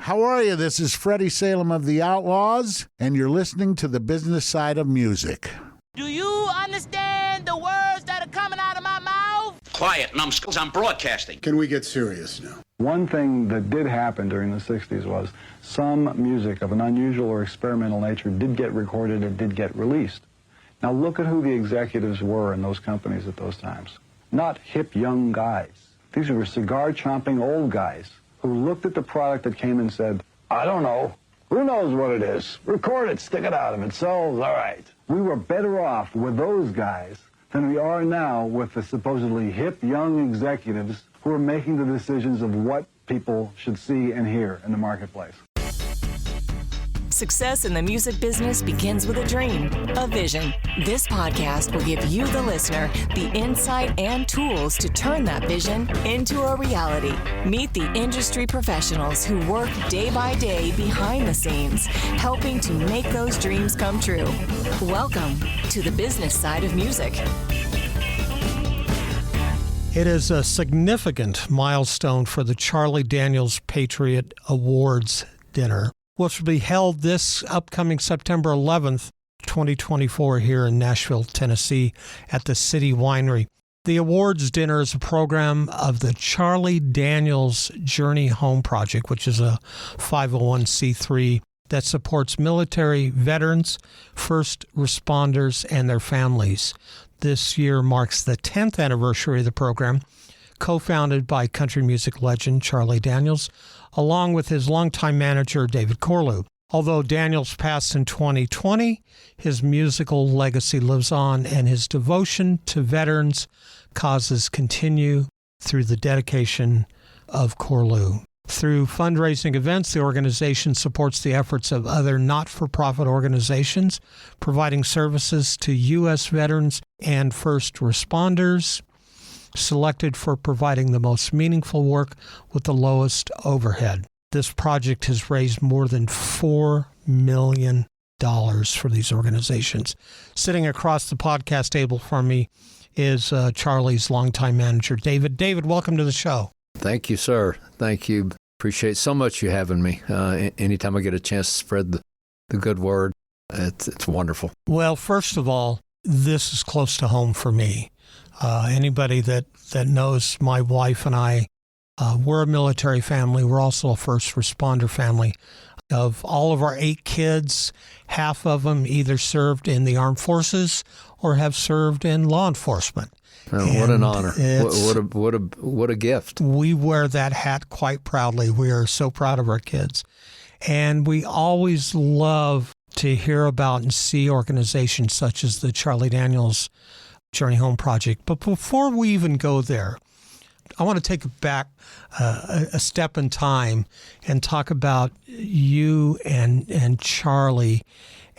How are you? This is Freddie Salem of the Outlaws, and you're listening to the business side of music. Do you understand the words that are coming out of my mouth? Quiet, numbskulls, I'm broadcasting. Can we get serious now? One thing that did happen during the 60s was some music of an unusual or experimental nature did get recorded and did get released. Now look at who the executives were in those companies at those times. Not hip young guys. These were cigar-chomping old guys who looked at the product that came and said, I don't know. Who knows what it is? Record it, stick it out. If it sells, all right. We were better off with those guys than we are now with the supposedly hip young executives who are making the decisions of what people should see and hear in the marketplace. Success in the music business begins with a dream, a vision. This podcast will give you, the listener, the insight and tools to turn that vision into a reality. Meet the industry professionals who work day by day behind the scenes, helping to make those dreams come true. Welcome to the business side of music. It is a significant milestone for the Charlie Daniels Patriot Awards dinner, which will be held this upcoming September 11th, 2024 here in Nashville, Tennessee at the City Winery. The awards dinner is a program of the Charlie Daniels Journey Home Project, which is a 501c3 that supports military veterans, first responders, and their families. This year marks the 10th anniversary of the program, co-founded by country music legend Charlie Daniels, along with his longtime manager, David Corlew. Although Daniels passed in 2020, his musical legacy lives on, and his devotion to veterans causes continue through the dedication of Corlew. Through fundraising events, the organization supports the efforts of other not-for-profit organizations, providing services to U.S. veterans and first responders, selected for providing the most meaningful work with the lowest overhead. This project has raised more than $4 million for these organizations. Sitting across the podcast table from me is Charlie's longtime manager, David. David, welcome to the show. Thank you, sir. Thank you. Appreciate so much you having me. Anytime I get a chance to spread the good word, it's wonderful. Well, first of all, this is close to home for me. Anybody that knows my wife and I, we're a military family. We're also a first responder family. Of all of our 8 kids, half of them either served in the armed forces or have served in law enforcement. What an honor. What a gift. We wear that hat quite proudly. We are so proud of our kids. And we always love to hear about and see organizations such as the Charlie Daniels Journey Home Project. But before we even go there, I want to take it back a step in time and talk about you and Charlie,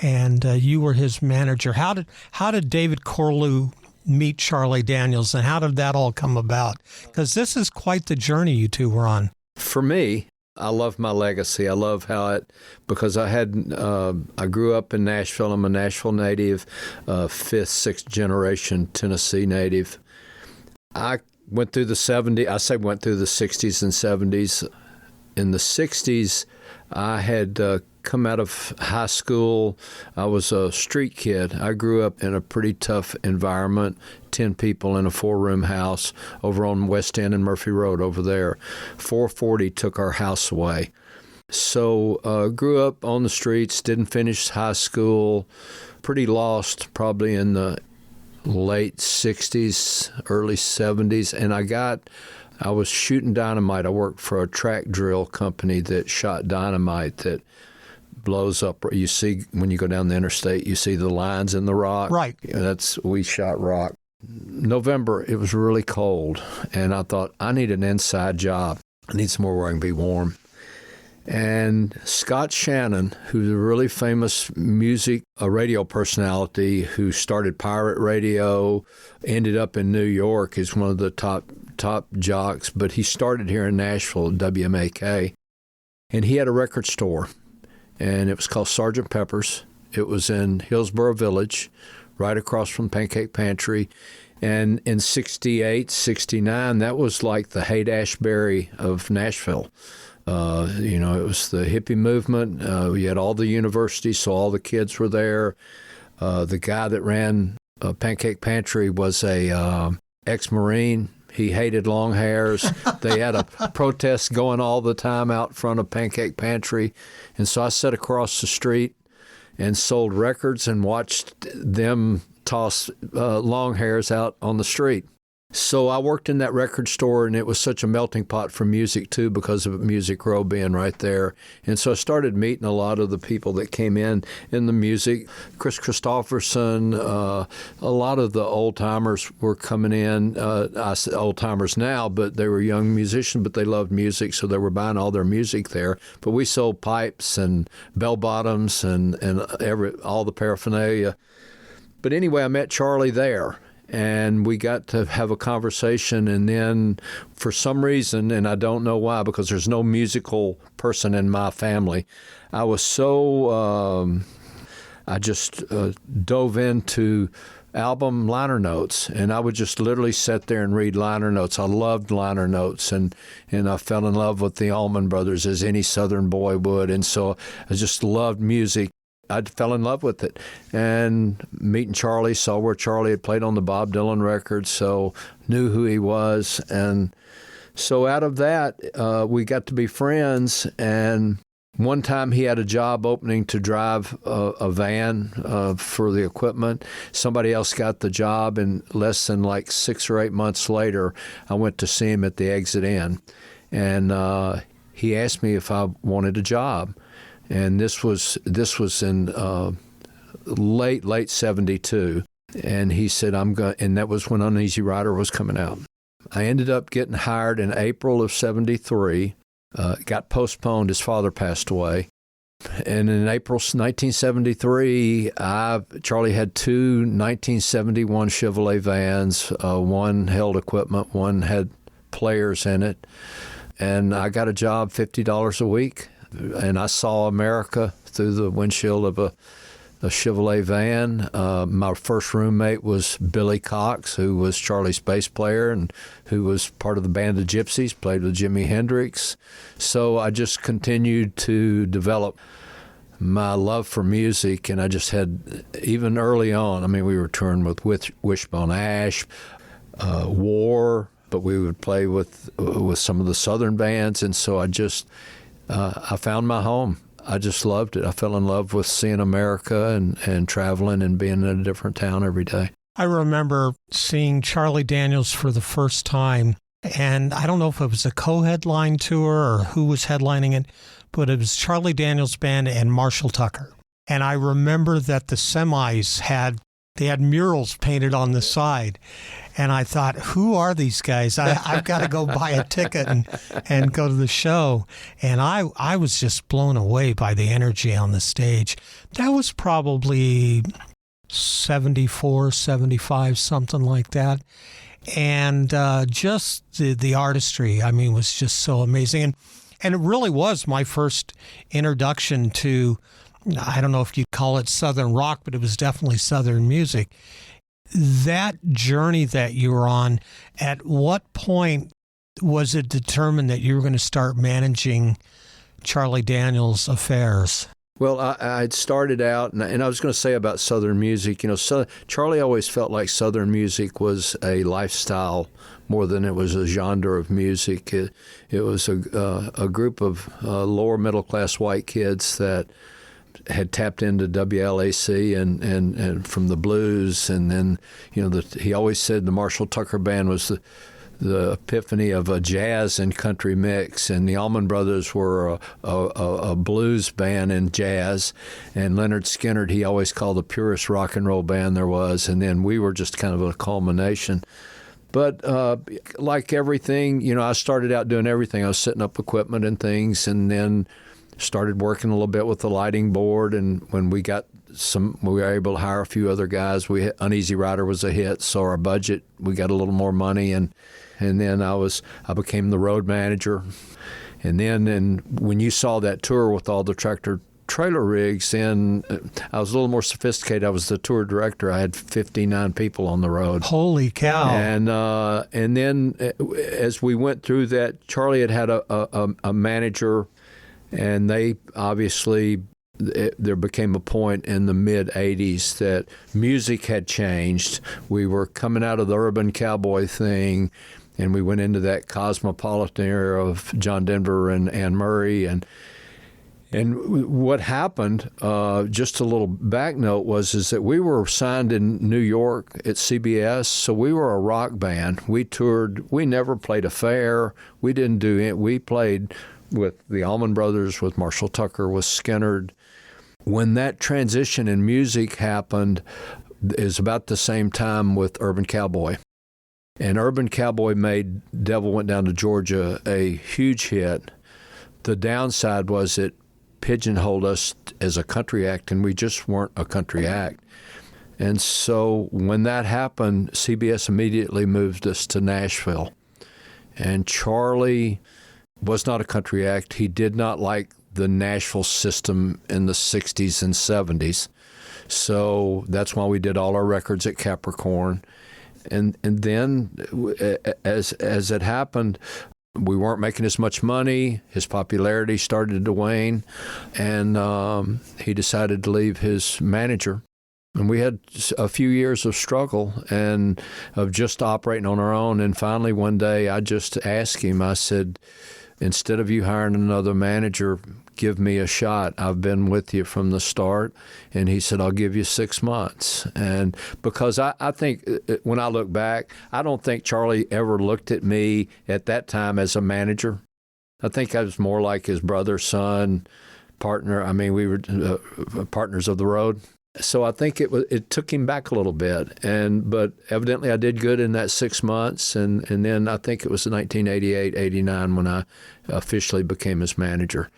and you were his manager. How did David Corlew meet Charlie Daniels, and how did that all come about? Because this is quite the journey you two were on. For me, I love my legacy. I love how because I grew up in Nashville. I'm a Nashville native, 5th, 6th generation Tennessee native. I went through the 60s and 70s. In the 60s, I had come out of high school. I was a street kid. I grew up in a pretty tough environment, 10 people in a 4-room house over on West End and Murphy Road over there. 440 took our house away. So grew up on the streets, didn't finish high school, pretty lost probably in the late 60s, early 70s, and I was shooting dynamite. I worked for a track drill company that shot dynamite that blows up. You see, when you go down the interstate, you see the lines in the rock. Right. We shot rock. November, it was really cold, and I thought, I need an inside job. I need somewhere where I can be warm. And Scott Shannon, who's a really famous radio personality who started pirate radio, ended up in New York. He's one of the top jocks, but he started here in Nashville at WMAK. And he had a record store, and it was called Sgt. Pepper's. It was in Hillsborough Village, right across from Pancake Pantry. And in 68, 69, that was like the Haight-Ashbury of Nashville. It was the hippie movement. We had all the universities, so all the kids were there. The guy that ran Pancake Pantry was a ex-Marine. He hated long hairs. They had a protest going all the time out front of Pancake Pantry. And so I sat across the street and sold records and watched them toss long hairs out on the street. So I worked in that record store, and it was such a melting pot for music, too, because of Music Row being right there. And so I started meeting a lot of the people that came in the music. Chris Christopherson, a lot of the old-timers were coming in. I say old-timers now, but they were young musicians, but they loved music, so they were buying all their music there. But we sold pipes and bell-bottoms and all the paraphernalia. But anyway, I met Charlie there. And we got to have a conversation, and then for some reason, and I don't know why, because there's no musical person in my family, I was so, I just dove into album liner notes, and I would just literally sit there and read liner notes. I loved liner notes, and I fell in love with the Allman Brothers, as any Southern boy would, and so I just loved music. I fell in love with it. And meeting Charlie, saw where Charlie had played on the Bob Dylan records, so knew who he was. And so out of that, we got to be friends. And one time he had a job opening to drive a van for the equipment. Somebody else got the job, and less than like 6 or 8 months later, I went to see him at the Exit Inn. And he asked me if I wanted a job. And this was in late 72, and he said, and that was when Uneasy Rider was coming out. I ended up getting hired in April of 73, got postponed, his father passed away. And in April 1973, Charlie had 2 1971 Chevrolet vans. One held equipment, one had players in it. And I got a job, $50 a week. And I saw America through the windshield of a Chevrolet van. My first roommate was Billy Cox, who was Charlie's bass player and who was part of the Band of Gypsies, played with Jimi Hendrix. So I just continued to develop my love for music, and I just had, even early on, we were touring with Wishbone Ash, War, but we would play with some of the Southern bands, and so I found my home. I just loved it. I fell in love with seeing America and traveling and being in a different town every day. I remember seeing Charlie Daniels for the first time, and I don't know if it was a co-headline tour or who was headlining it, but it was Charlie Daniels Band and Marshall Tucker. And I remember that the semis had murals painted on the side. And I thought, who are these guys? I've got to go buy a ticket and go to the show. And I was just blown away by the energy on the stage. That was probably 74, 75, something like that. And just the artistry, was just so amazing. And it really was my first introduction to, I don't know if you'd call it Southern rock, but it was definitely Southern music. That journey that you were on, at what point was it determined that you were going to start managing Charlie Daniels' affairs? Well, I'd started out, and I was going to say about Southern music, Charlie always felt like Southern music was a lifestyle more than it was a genre of music. It was a group of lower middle-class white kids that had tapped into WLAC and from the blues, and then he always said the Marshall Tucker Band was the epiphany of a jazz and country mix, and the Allman Brothers were a blues band and jazz, and Leonard Skinner he always called the purest rock and roll band there was, and then we were just kind of a culmination. But like everything, I started out doing everything. I was setting up equipment and things, and then started working a little bit with the lighting board, and when we were able to hire a few other guys. Uneasy Rider was a hit, so our budget, we got a little more money, and then I became the road manager. And then when you saw that tour with all the tractor trailer rigs, and I was a little more sophisticated. I was the tour director. I had 59 people on the road. Holy cow. And then as we went through that, Charlie had a manager, and they obviously, there became a point in the mid-'80s that music had changed. We were coming out of the urban cowboy thing, and we went into that cosmopolitan era of John Denver and Anne Murray. And what happened, just a little back note, is that we were signed in New York at CBS, so we were a rock band. We toured. We never played a fair. We didn't do it. We played with the Allman Brothers, with Marshall Tucker, with Skinnerd. When that transition in music happened is about the same time with Urban Cowboy. And Urban Cowboy made Devil Went Down to Georgia a huge hit. The downside was it pigeonholed us as a country act, and we just weren't a country act. And so when that happened, CBS immediately moved us to Nashville. And Charlie was not a country act. He did not like the Nashville system in the 60s and 70s. So that's why we did all our records at Capricorn. And then as it happened, we weren't making as much money. His popularity started to wane, and he decided to leave his manager. And we had a few years of struggle and of just operating on our own. And finally, one day, I just asked him, I said, instead of you hiring another manager, give me a shot. I've been with you from the start. And he said, I'll give you 6 months. And because I think when I look back, I don't think Charlie ever looked at me at that time as a manager. I think I was more like his brother, son, partner. I mean, we were partners of the road. So I think it took him back a little bit, but evidently I did good in that 6 months, and then I think it was 1988, 89 when I officially became his manager.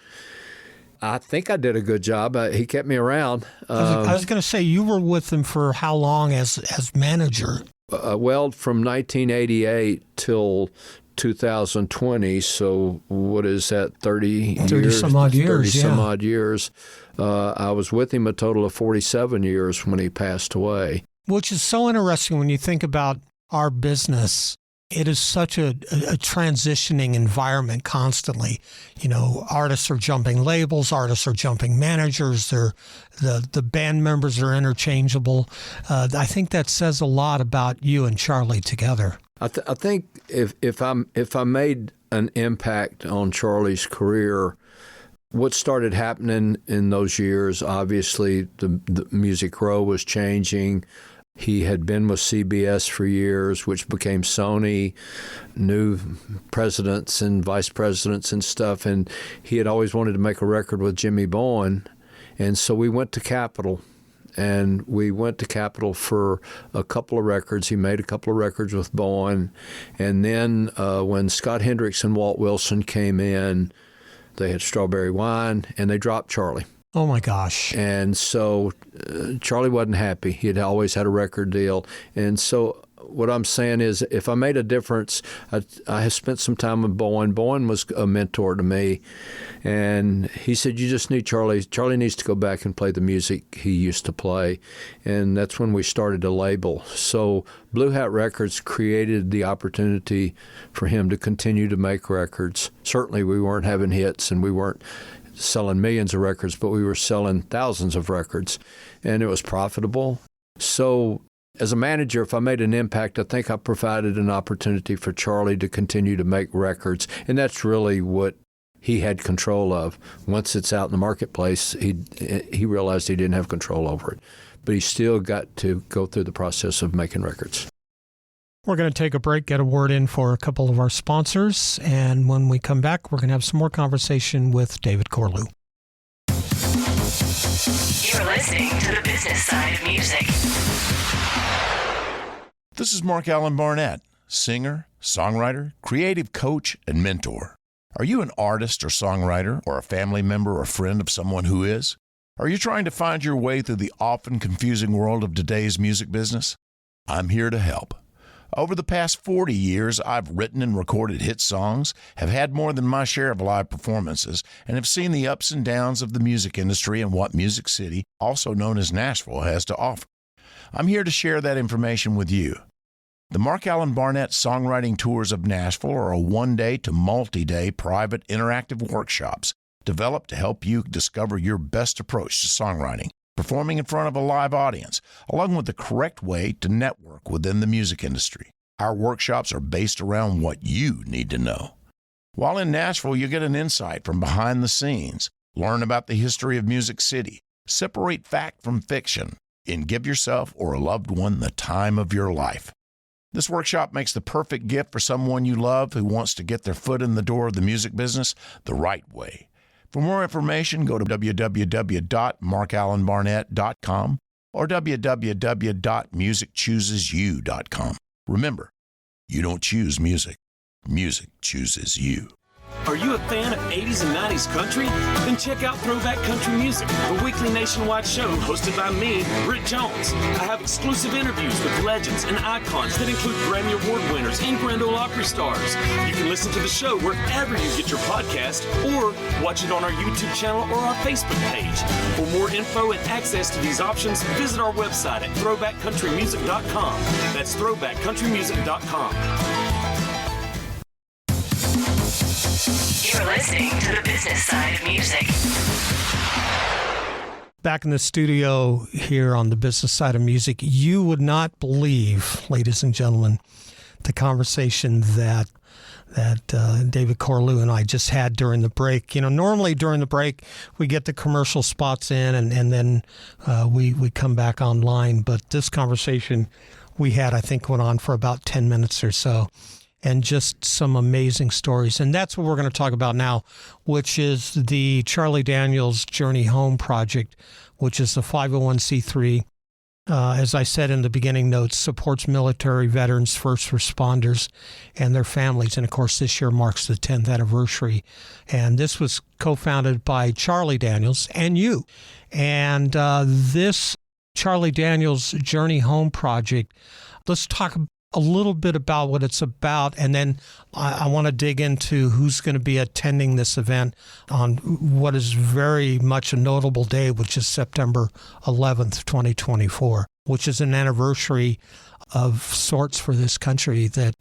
I think I did a good job. He kept me around. I was going to say, you were with him for how long as manager? Well, from 1988 till 2020, so what is that, 30 years? Some odd years, 30 some odd years. I was with him a total of 47 years when he passed away. Which is so interesting when you think about our business. It is such a transitioning environment constantly. You know, artists are jumping labels, artists are jumping managers, the band members are interchangeable. I think that says a lot about you and Charlie together. I think if I made an impact on Charlie's career, what started happening in those years, obviously the Music Row was changing. He had been with CBS for years, which became Sony, new presidents and vice presidents and stuff, and he had always wanted to make a record with Jimmy Bowen, and so we went to Capitol. And we went to Capitol for a couple of records. He made a couple of records with Bowen. And then when Scott Hendricks and Walt Wilson came in, they had Strawberry Wine, and they dropped Charlie. Oh, my gosh. And so Charlie wasn't happy. He had always had a record deal. And so what I'm saying is if I made a difference, I have spent some time with Bowen. Bowen was a mentor to me. And he said, you just need Charlie. Charlie needs to go back and play the music he used to play. And that's when we started a label. So Blue Hat Records created the opportunity for him to continue to make records. Certainly we weren't having hits and we weren't selling millions of records, but we were selling thousands of records. And it was profitable. So as a manager, if I made an impact, I think I provided an opportunity for Charlie to continue to make records. And that's really what he had control of. Once it's out in the marketplace, he realized he didn't have control over it. But he still got to go through the process of making records. We're going to take a break, get a word in for a couple of our sponsors. And when we come back, we're going to have some more conversation with David Corlew. You're listening to the business side of music. This is Mark Allen Barnett, singer, songwriter, creative coach, and mentor. Are you an artist or songwriter or a family member or friend of someone who is? Are you trying to find your way through the often confusing world of today's music business? I'm here to help. Over the past 40 years, I've written and recorded hit songs, have had more than my share of live performances, and have seen the ups and downs of the music industry and what Music City, also known as Nashville, has to offer. I'm here to share that information with you. The Mark Allen Barnett Songwriting Tours of Nashville are a one-day to multi-day private interactive workshops developed to help you discover your best approach to songwriting, performing in front of a live audience, along with the correct way to network within the music industry. Our workshops are based around what you need to know. While in Nashville, you get an insight from behind the scenes, learn about the history of Music City, separate fact from fiction, and give yourself or a loved one the time of your life. This workshop makes the perfect gift for someone you love who wants to get their foot in the door of the music business the right way. For more information, go to www.markallenbarnett.com or www.musicchoosesyou.com. Remember, you don't choose music. Music chooses you. Are you a fan of 80s and 90s country? Then check out Throwback Country Music, the weekly nationwide show hosted by me, Britt Jones. I have exclusive interviews with legends and icons that include Grammy Award winners and Grand Ole Opry stars. You can listen to the show wherever you get your podcast or watch it on our YouTube channel or our Facebook page. For more info and access to these options, visit our website at throwbackcountrymusic.com. That's throwbackcountrymusic.com. You're listening to the business side of music. Back in the studio here on the business side of music, you would not believe, ladies and gentlemen, the conversation that David Corlew and I just had during the break. You know, normally during the break, we get the commercial spots in and then we come back online. But this conversation we had, I think, went on for about 10 minutes or so. And just some amazing stories. And that's what we're going to talk about now, which is the Charlie Daniels Journey Home Project, which is a 501c3. As I said in the beginning notes, supports military veterans, first responders, and their families. And, of course, this year marks the 10th anniversary. And this was co-founded by Charlie Daniels and you. And this Charlie Daniels Journey Home Project, let's talk a little bit about what it's about, and then I want to dig into who's going to be attending this event on what is very much a notable day, which is September 11th, 2024, which is an anniversary of sorts for this country that,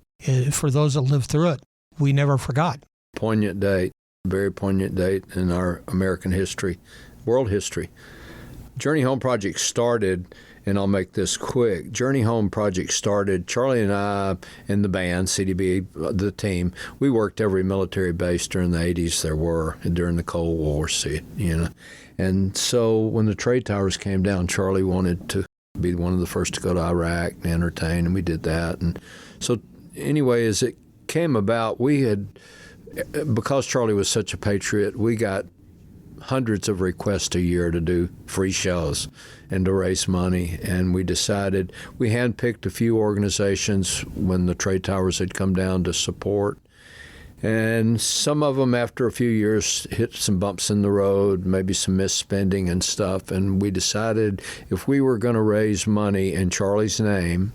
for those that lived through it, we never forgot. Poignant date, very poignant date in our American history, world history. Journey Home Project started, and I'll make this quick. Journey Home Project started, Charlie and I in the band, CDB, the team, we worked every military base during the 80s there were, during the Cold War, And so when the trade towers came down, Charlie wanted to be one of the first to go to Iraq and entertain, and we did that. And so anyway, as it came about, we had, because Charlie was such a patriot, we got hundreds of requests a year to do free shows and to raise money. And we decided, we handpicked a few organizations when the trade towers had come down to support. And some of them, after a few years, hit some bumps in the road, maybe some misspending and stuff. And we decided if we were going to raise money in Charlie's name,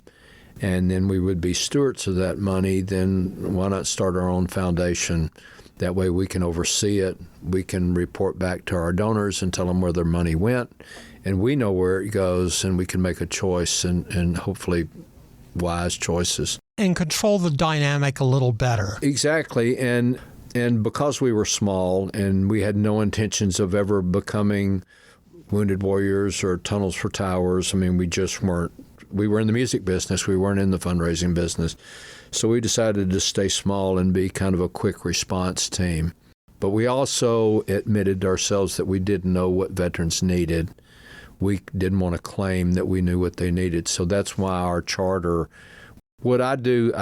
and then we would be stewards of that money, then why not start our own foundation? That way we can oversee it. We can report back to our donors and tell them where their money went. And we know where it goes, and we can make a choice and hopefully wise choices. And control the dynamic a little better. Exactly. And because we were small and we had no intentions of ever becoming Wounded Warriors or Tunnels for Towers, I mean, we just weren't. We were in the music business. We weren't in the fundraising business. So we decided to stay small and be kind of a quick response team. But we also admitted to ourselves that we didn't know what veterans needed. We didn't want to claim that we knew what they needed. So that's why our charter, what I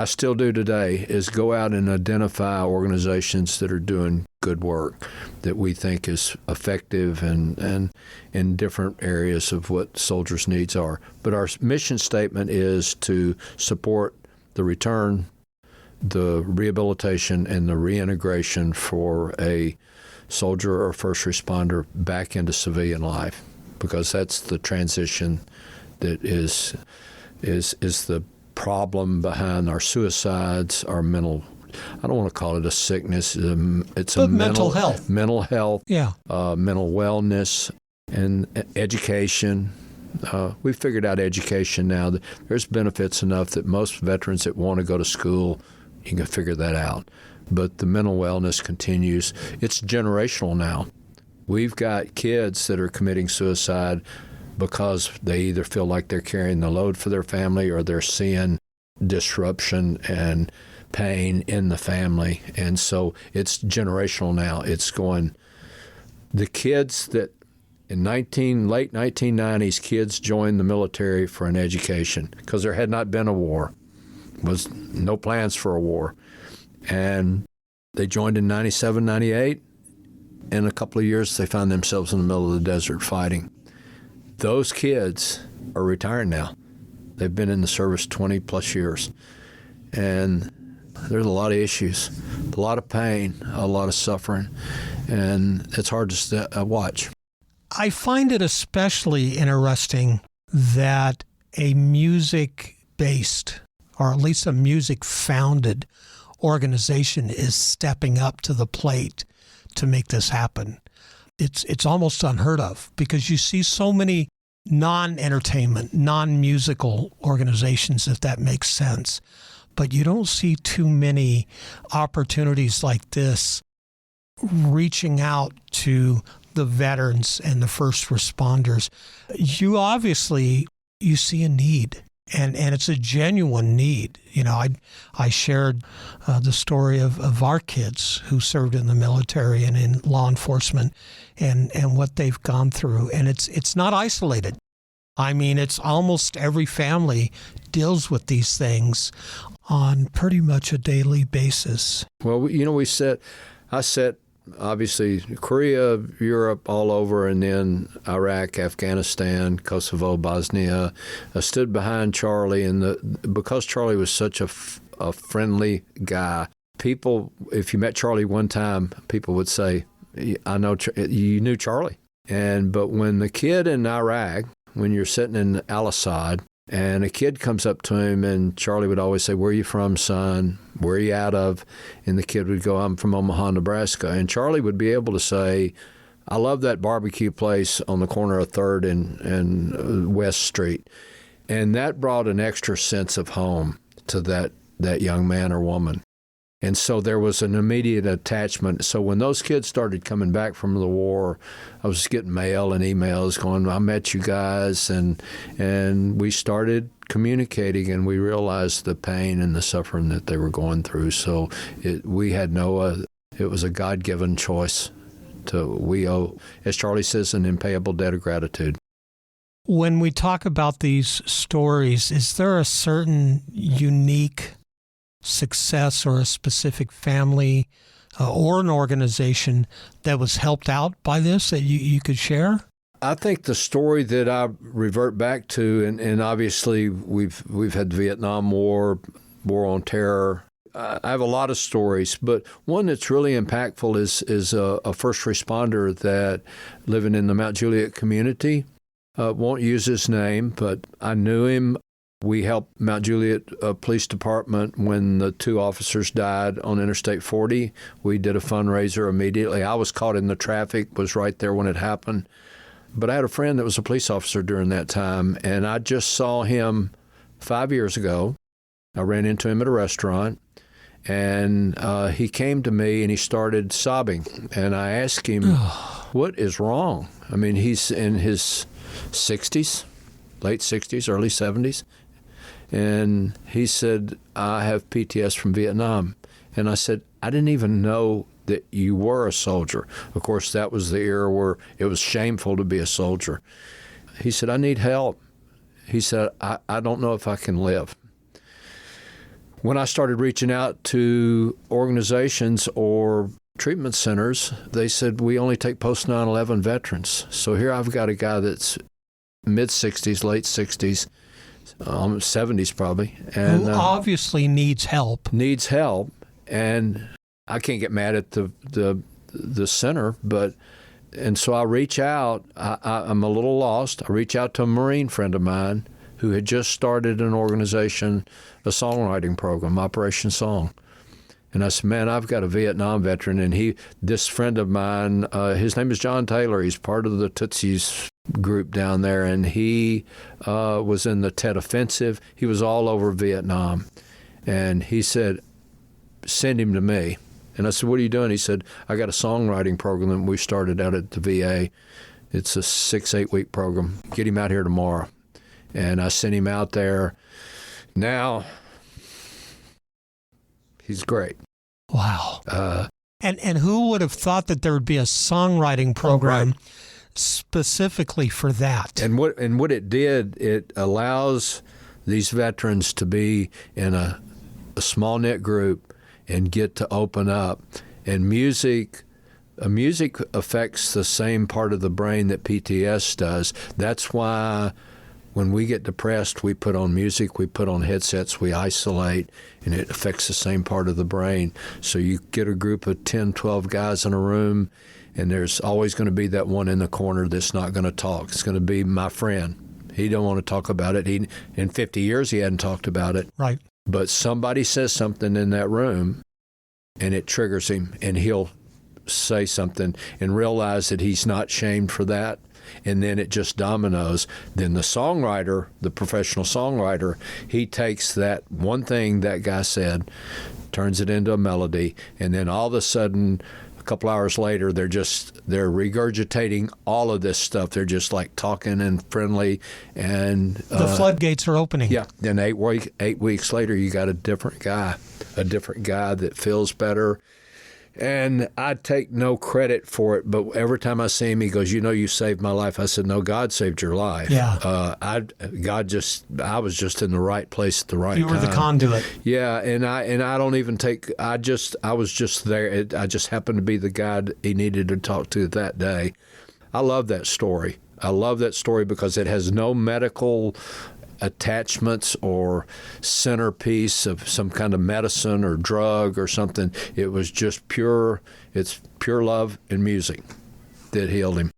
still do today, is go out and identify organizations that are doing good work that we think is effective and in different areas of what soldiers' needs are. But our mission statement is to support the return, the rehabilitation, and the reintegration for a soldier or first responder back into civilian life, because that's the transition that is the problem behind our suicides, our mental, I don't want to call it a sickness. It's a mental health. Mental health, Yeah. mental wellness, and education. We've figured out education now. There's benefits enough that most veterans that want to go to school, you can figure that out. But the mental wellness continues. It's generational now. We've got kids that are committing suicide because they either feel like they're carrying the load for their family or they're seeing disruption and pain in the family. And so it's generational now. It's going, the kids that in late 1990s, kids joined the military for an education because there had not been a war. There was no plans for a war. And they joined in 97, 98. In a couple of years, they found themselves in the middle of the desert fighting. Those kids are retired now. They've been in the service 20 plus years. And there's a lot of issues, a lot of pain, a lot of suffering, and it's hard to watch. I find it especially interesting that a music-based, or at least a music-founded organization is stepping up to the plate to make this happen. It's almost unheard of because you see so many non-entertainment, non-musical organizations, if that makes sense. But you don't see too many opportunities like this reaching out to the veterans and the first responders. You see a need, and it's a genuine need. You know, I shared the story of our kids who served in the military and in law enforcement and what they've gone through. And it's not isolated. I mean, it's almost every family deals with these things on pretty much a daily basis. Well, you know, I set obviously Korea, Europe, all over, and then Iraq, Afghanistan, Kosovo, Bosnia. I stood behind Charlie, and because Charlie was such a friendly guy, people, if you met Charlie one time, people would say, I know you knew Charlie. But when the kid in Iraq, when you're sitting in Al-Assad, and a kid comes up to him, and Charlie would always say, "Where are you from, son? Where are you out of?" And the kid would go, "I'm from Omaha, Nebraska." And Charlie would be able to say, "I love that barbecue place on the corner of 3rd and West Street." And that brought an extra sense of home to that young man or woman. And so there was an immediate attachment. So when those kids started coming back from the war, I was getting mail and emails going, "I met you guys," and we started communicating, and we realized the pain and the suffering that they were going through. So it was a God-given choice. We owe, as Charlie says, an impayable debt of gratitude. When we talk about these stories, is there a certain unique success or a specific family or an organization that was helped out by this that you could share? I think the story that I revert back to, and obviously we've had the Vietnam War on terror. I have a lot of stories, but one that's really impactful is a first responder that living in the Mount Juliet community. Won't use his name, but I knew him. We helped Mount Juliet Police Department when the 2 officers died on Interstate 40. We did a fundraiser immediately. I was caught in the traffic, was right there when it happened. But I had a friend that was a police officer during that time, and I just saw him 5 years ago. I ran into him at a restaurant, and he came to me and he started sobbing. And I asked him, "What is wrong?" I mean, he's in his 60s, late 60s, early 70s. And he said, "I have PTS from Vietnam." And I said, "I didn't even know that you were a soldier." Of course, that was the era where it was shameful to be a soldier. He said, "I need help." He said, I don't know if I can live. When I started reaching out to organizations or treatment centers, they said, "We only take post 9/11 veterans." So here I've got a guy that's mid-60s, late 60s, 70s probably. And who obviously needs help. And I can't get mad at the center, and so I reach out. I'm a little lost. I reach out to a Marine friend of mine who had just started an organization, a songwriting program, Operation Song. And I said, man, I've got a Vietnam veteran, and this friend of mine, his name is John Taylor. He's part of the Tootsies group down there, and he was in the Tet Offensive. He was all over Vietnam. And he said, send him to me. And I said, what are you doing? He said, I got a songwriting program that we started out at the VA. It's a 6-8 week program. Get him out here tomorrow. And I sent him out there. Now, he's great. Wow. And who would have thought that there would be a songwriting program specifically for that? And what it did, it allows these veterans to be in a small knit group and get to open up. And music affects the same part of the brain that PTS does. That's why when we get depressed, we put on music, we put on headsets, we isolate, and it affects the same part of the brain. So you get a group of 10, 12 guys in a room, and there's always going to be that one in the corner that's not going to talk. It's going to be my friend. He don't want to talk about it. In 50 years, he hadn't talked about it. Right. But somebody says something in that room, and it triggers him, and he'll say something and realize that he's not shamed for that. And then it just dominoes. Then the songwriter, the professional songwriter, he takes that one thing that guy said, turns it into a melody, and then all of a sudden, a couple hours later, they're regurgitating all of this stuff. They're just like talking and friendly, and the floodgates are opening. Yeah. Then 8 weeks later, you got a different guy that feels better. And I take no credit for it, but every time I see him, he goes, you saved my life. I said, no, God saved your life. Yeah. I was just in the right place at the right time. You were the conduit. Yeah, and I don't even take, I was just there. I just happened to be the guy that he needed to talk to that day. I love that story. I love that story because it has no medical attachments or centerpiece of some kind of medicine or drug or something. It was just it's pure love and music that healed him.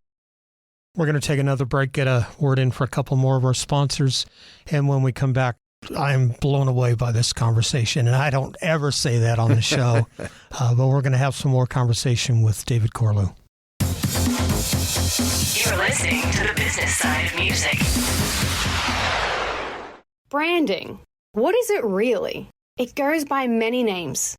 We're going to take another break, get a word in for a couple more of our sponsors. And when we come back, I'm blown away by this conversation. And I don't ever say that on the show. But we're going to have some more conversation with David Corlew. You're listening to the business side of music. Branding. What is it really? It goes by many names.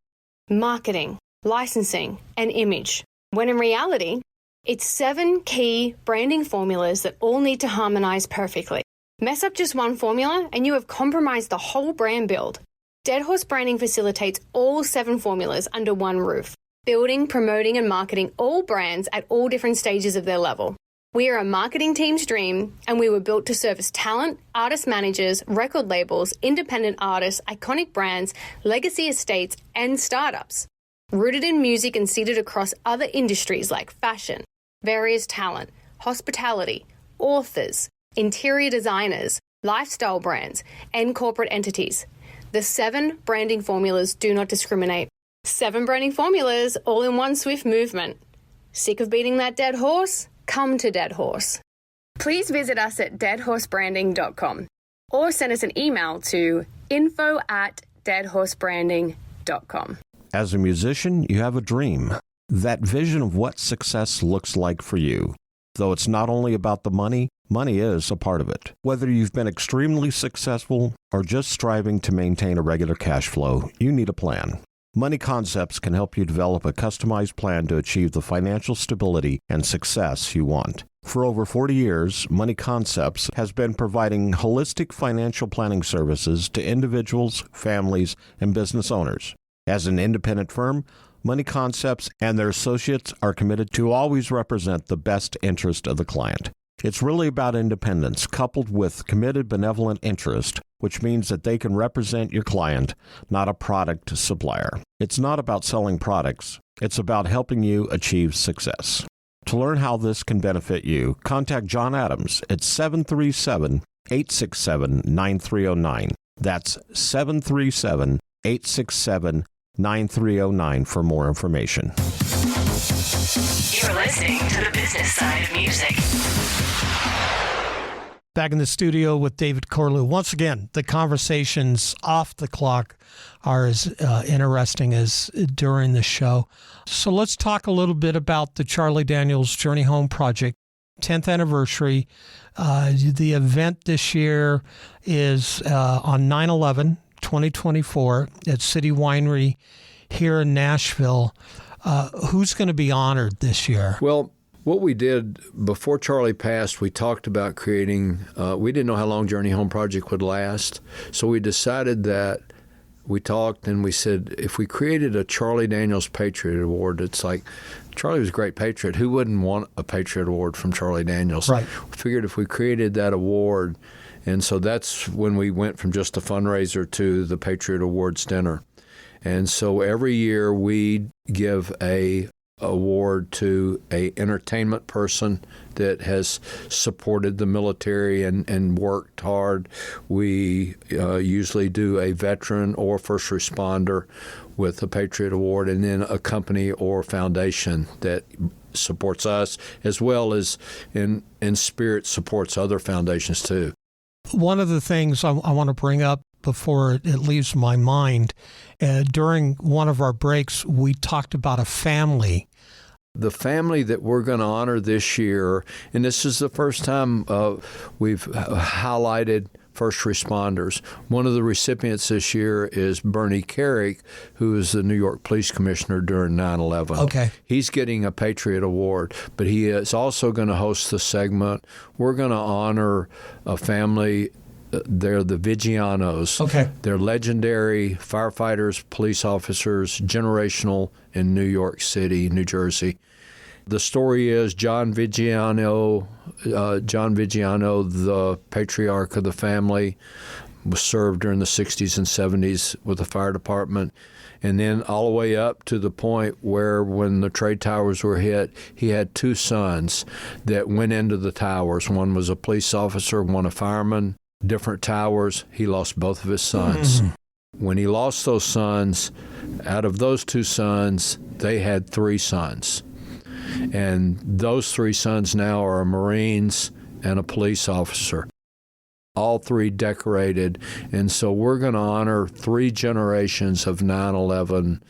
Marketing, licensing, and image. When in reality, it's 7 key branding formulas that all need to harmonize perfectly. Mess up just one formula and you have compromised the whole brand build. Dead Horse Branding facilitates all 7 formulas under one roof, building, promoting, and marketing all brands at all different stages of their level. We are a marketing team's dream, and we were built to service talent, artist managers, record labels, independent artists, iconic brands, legacy estates, and startups. Rooted in music and seated across other industries like fashion, various talent, hospitality, authors, interior designers, lifestyle brands, and corporate entities. The 7 branding formulas do not discriminate. 7 branding formulas, all in one swift movement. Sick of beating that dead horse? Come to Dead Horse. Please visit us at deadhorsebranding.com or send us an email to info@deadhorsebranding.com. As a musician, you have a dream, that vision of what success looks like for you. Though it's not only about the money, money is a part of it. Whether you've been extremely successful or just striving to maintain a regular cash flow, you need a plan. Money Concepts can help you develop a customized plan to achieve the financial stability and success you want. For over 40 years, Money Concepts has been providing holistic financial planning services to individuals, families, and business owners. As an independent firm, Money Concepts and their associates are committed to always represent the best interest of the client. It's really about independence coupled with committed benevolent interest, which means that they can represent your client, not a product supplier. It's not about selling products. It's about helping you achieve success. To learn how this can benefit you, contact John Adams at 737-867-9309. That's 737-867-9309 for more information. You're listening to the business side of music. Back in the studio with David Corlew. Once again, the conversations off the clock are as interesting as during the show. So let's talk a little bit about the Charlie Daniels Journey Home Project, 10th anniversary. The event this year is on 9/11/2024 at City Winery here in Nashville. Who's going to be honored this year? Well, what we did before Charlie passed, we talked about creating, we didn't know how long Journey Home Project would last. So we decided that we talked and we said, if we created a Charlie Daniels Patriot Award, it's like, Charlie was a great patriot. Who wouldn't want a Patriot Award from Charlie Daniels? Right. We figured if we created that award, and so that's when we went from just a fundraiser to the Patriot Awards dinner. And so every year we give a award to a entertainment person that has supported the military and worked hard. We usually do a veteran or first responder with a Patriot Award, and then a company or foundation that supports us, as well as in spirit supports other foundations too. One of the things I want to bring up before it leaves my mind, during one of our breaks, we talked about a family. The family that we're going to honor this year, and this is the first time we've highlighted first responders. One of the recipients this year is Bernie Carrick, who is the New York Police Commissioner during 9/11. Okay. He's getting a Patriot Award, but he is also going to host the segment. We're going to honor a family. They're the Vigianos. Okay. They're legendary firefighters, police officers, generational in New York City, New Jersey. The story is John Vigiano, the patriarch of the family, was served during the 60s and 70s with the fire department. And then all the way up to the point where when the trade towers were hit, he had two sons that went into the towers. One was a police officer, one a fireman. Different towers, he lost both of his sons. When he lost those sons, out of those two sons, they had three sons. And those three sons now are Marines and a police officer, all three decorated. And so we're going to honor three generations of 9/11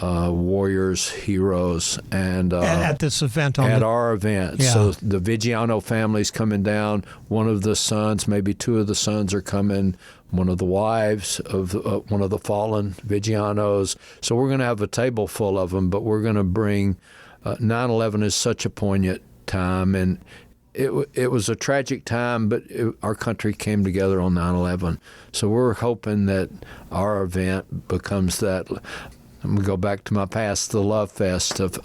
warriors, heroes, and at this event, at our event. Yeah. So the Vigiano family's coming down. One of the sons, maybe two of the sons, are coming. One of the wives of one of the fallen Vigianos. So we're going to have a table full of them. But we're going to bring 9/11 is such a poignant time, and it was a tragic time, but our country came together on 9/11. So we're hoping that our event becomes that. I'm going to go back to my past, the love fest of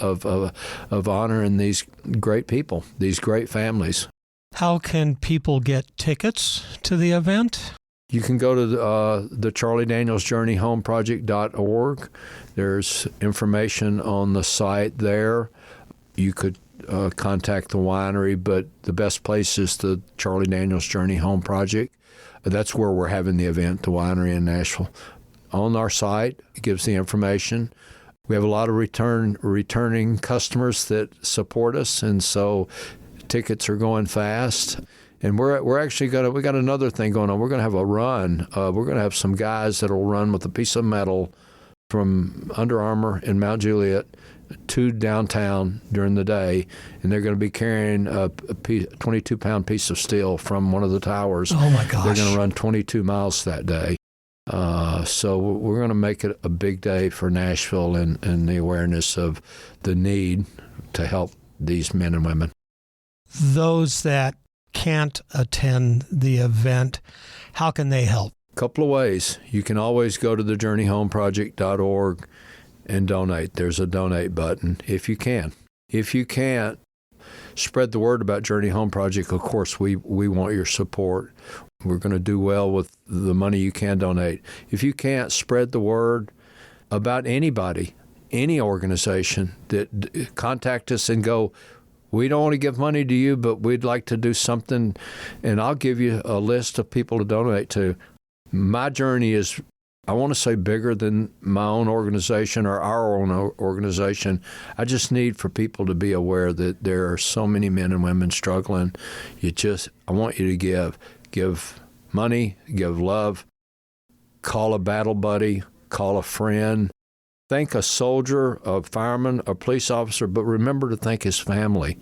honoring these great people, these great families. How can people get tickets to the event? You can go to the CharlieDanielsJourneyHomeProject.org. There's information on the site there. You could contact the winery, but the best place is the Charlie Daniels Journey Home Project. That's where we're having the event, the winery in Nashville. On our site, it gives the information. We have a lot of returning customers that support us, and so tickets are going fast. And we're actually we got another thing going on. We're going to have a run. We're going to have some guys that'll run with a piece of metal from Under Armour in Mount Juliet to downtown during the day, and they're going to be carrying a 22-pound piece of steel from one of the towers. Oh my gosh! They're going to run 22 miles that day. So we're going to make it a big day for Nashville and the awareness of the need to help these men and women. Those that can't attend the event, how can they help? A couple of ways. You can always go to thejourneyhomeproject.org and donate. There's a donate button if you can. If you can't, spread the word about Journey Home Project. Of course, we want your support. We're going to do well with the money you can donate. If you can't, spread the word about anybody, any organization that contact us and go, we don't want to give money to you, but we'd like to do something, and I'll give you a list of people to donate to. My journey is I want to say bigger than my own organization or our own organization. I just need for people to be aware that there are so many men and women struggling. I want you to give money, give love, call a battle buddy, call a friend, thank a soldier, a fireman, a police officer, but remember to thank his family.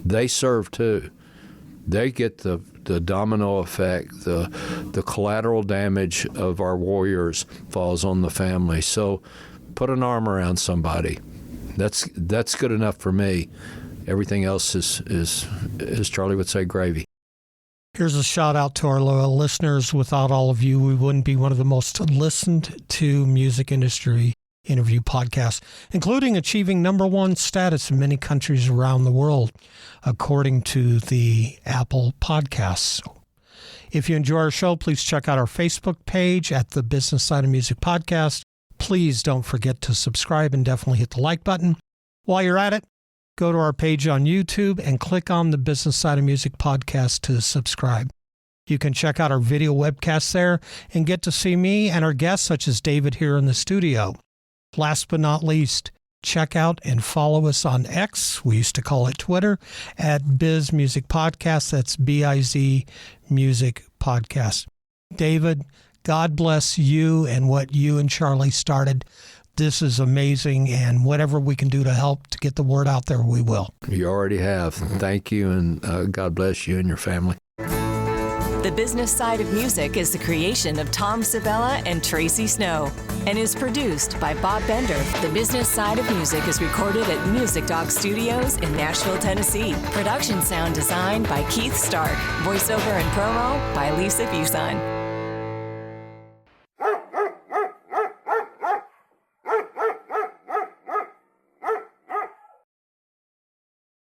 They serve too. They get the domino effect, the collateral damage of our warriors falls on the family. So put an arm around somebody. That's good enough for me. Everything else is as Charlie would say, gravy. Here's a shout out to our loyal listeners. Without all of you, we wouldn't be one of the most listened to music industry interview podcasts, including achieving #1 status in many countries around the world, according to the Apple Podcasts. If you enjoy our show, please check out our Facebook page at the Business Side of Music Podcast. Please don't forget to subscribe and definitely hit the like button. While you're at it, go to our page on YouTube and click on the Business Side of Music Podcast to subscribe. You can check out our video webcasts there and get to see me and our guests, such as David here in the studio. Last but not least, check out and follow us on X, we used to call it Twitter, at Biz Music Podcast. That's BIZ Music Podcast. David, God bless you and what you and Charlie started. This is amazing, and whatever we can do to help to get the word out there, we will. You already have. Thank you, and God bless you and your family. The Business Side of Music is the creation of Tom Sabella and Tracy Snow and is produced by Bob Bender. The Business Side of Music is recorded at Music Dog Studios in Nashville, Tennessee. Production sound design by Keith Stark. Voiceover and promo by Lisa Busan.